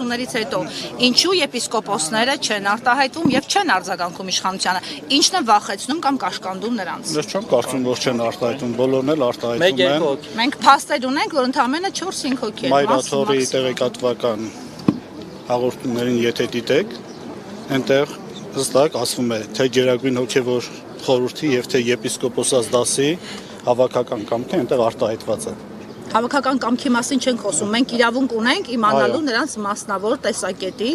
զարգացումներից հետո ինչու եպիսկոպոսները չեն արտահայտվում եւ չեն արձագանքում իշխանությանը, ինչն է վախեցնում կամ կաշկանդում նրանց։ Ես չեմ կարծում, որ չեն արտահայտում, բոլորն էլ արտահայտում են։ Մենք փաստեր ունենք, որ ընդամենը 4-5 հոգի են։ Մայրաթորի տեղեկատվական հաղորդումներին եթե դիտեք, այնտեղ հստակ ասվում է, թե Գերագույն հոգևոր խորհրդի եւ թե եպիսկոպոսաց դասի հավաքական կամքը այնտեղ արտահայտված է։ Հավաքական կամքի մասին չենք խոսում, մենք իրավունք ունենք իմանալու նրանց մասնավոր տեսակետի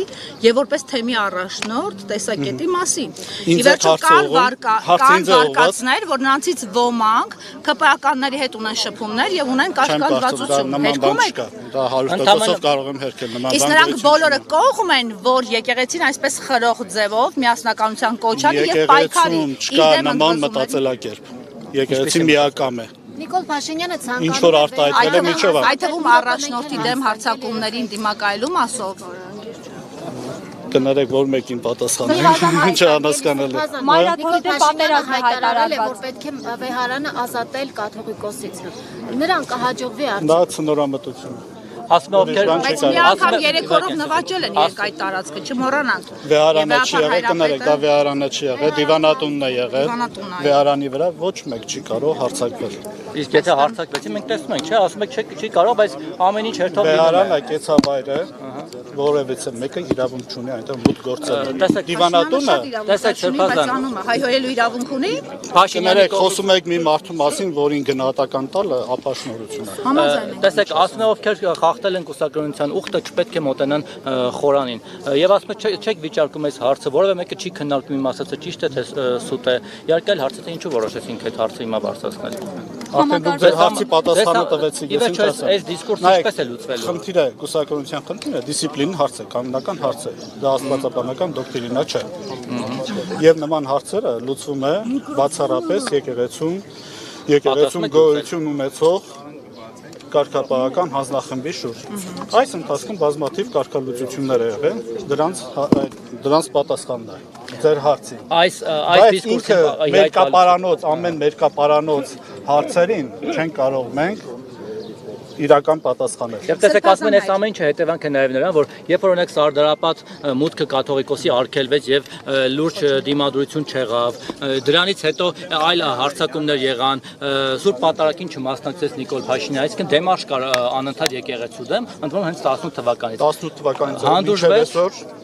եւ որպես թեմի առաջնորդ տեսակետի մասին։ Ի վերջո կան վարկածներ, որ նրանցից ոմանք ԿՊԱ-կանների հետ ունեն շփումներ եւ ունեն կաշկանդվածություն։ Հերքում եք։ Դա 100%-ով կարող եմ հերքել նման բան։ Իսկ նրանք բոլորը կողմ են, որ եկեղեցին այսպես խրող ձևով միասնականության կոչանի եւ պայքարի։ Չկա նման մտածելակերպ։ Եկեղեցին միակամ է։ Նիկոլ Փաշինյանը ինչ որ արտահայտվել է միջով։ Այդ թվում առաջնորդի դեմ հարձակումներին դիմակայելու մասով։ Կներեք, որ մեկին պատասխանենք, ինչ անհասկանալի։ Մայրաթորի դեմ պատերազմ հայտարարել է, որ պետք է վեհարանը ազատել կաթողիկոսից։ Նրան կհաջողվի արդյոք։ Դա ցնորամտություն։ Բայց մի անգամ երեքորով նվաճել են երկայ տարածքը, չմոռանանք։ Վեհարանը չի եղել, կներեք, դա վեհարանը չի եղել, դիվանատունն է եղել։ Վեհարանի վրա ոչ մեկ չի կարող հարձակվել։ Իսկ եթե հարձակվեցի, մենք տեսնում ենք, չէ, ասում եք չի կարող, բայց ամեն ինչ հերթով Վեհարանը կեցավայր է, որևիցե մեկը իրավունք չունի այնտեղ մուտք գործել։ Դիվանատունը, տեսեք Սրբազան, հայհոյելու իրավունք ունի։ Փաշինյանը խոսում եք մի մարդու մասին, որին գնահատական տալը ապաշնորհություն է։ Տեսեք, ասում եք ովքեր խախտել են կուսակրոնության ուխտը, չպետք է մոտենան խորանին։ Եվ ասում եք չեք վիճարկում այս հարցը, որևէ մեկը չի քննարկում իմ ասածը ճիշտ է թե սուտ է։ Իհարկե էլ հարցը թե ինչու որոշեցինք այդ հարցը հիմա բարձրացնել։ Արդեն դուք ձեր հարցի պատասխանը տվեցիք, ես ինչ ասեմ։ Այս դիսկուրսը ինչպես է լուծվելու։ Խնդիրը, կուսակրոնության խնդիրը դիսցիպլինի հարց է, կանոնական հարց է։ Դա աստվածաբանական դոկտրինա չէ։ Եվ նման հարցերը լուծվում է բացառապես եկեղեցում գոյություն ունեցող կարգապահական հանձնախմբի շուրջ։ Այս ընթացքում բազմաթիվ կարգալուծություններ է եղել, դրանց պատասխանն է ձեր հարցին։ Այս դիսկուրսը մերկապարանոց, ամեն մերկապարանոց հարցերին չեն կարող մենք իրական պատասխանել։ Եվ տեսեք, ասում են, այս ամեն ինչը հետևանք է նաև նրան, որ երբ որ օրինակ Սարդարապատ մուտքը կաթողիկոսի արգելվեց եւ լուրջ դիմադրություն չեղավ, դրանից հետո այլ հարձակումներ եղան, Սուրբ Պատարագին չմասնակցեց Նիկոլ Փաշինյանը, այսինքն դեմարշ կար անընդհատ եկեղեցու դեմ, ընդհանուր հենց 18 թվականից։ 18 թվականից հանդուրժվեց,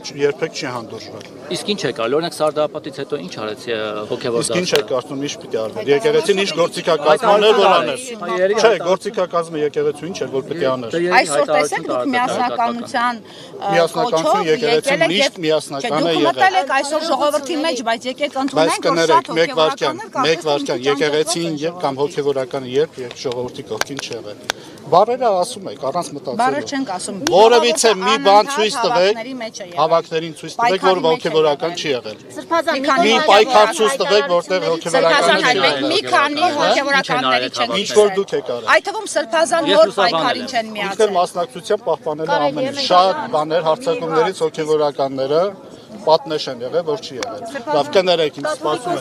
երբեք չի հանդուրժվել։ Իսկ ինչ է կարելի, օրինակ Սարդարապատից հետո ինչ արեց հոգևոր Իսկ ինչ է կարծում, ինչ պիտի արվեր։ Եկեղեցին ինչ գործիքակազմներ որ աներ։ Չէ, գործիքակազմը եկեղեցու ինչ էր որ պիտի աներ։ Այսօր տեսեք դուք միասնականության միասնականություն եկեղեցին միշտ միասնական է եղել։ Դուք մտել եք այսօր ժողովրդի մեջ, բայց եկեք ընդունենք, որ շատ մեկ վարքյան, եկեղեցին եւ կամ հոգեվորականը երբ ժողովրդի կողքին չեղել։ Բարերը ասում եք առանց մտածելու։ Բարեր չենք ասում։ Որևիցե մի բան ցույց տվեք, հավաքներին ցույց տվեք, որ հոգեվորական չի եղել։ Մի պայքար ցույց տվեք, որտեղ հոգեվորական չի եղել։ Մի քանի հոգեվորականների չեն։ Ինչ որ դուք եք արել։ Այդ թվում Սրբազան որ պայքարին չեն միացել։ Ինքն մասնակցությամբ պահպանելու ամեն շատ բաներ հարցակումներից հոգեվորականները պատնեշ են եղել, որ չի եղել։ Լավ կներեք, ինձ սպասում եմ։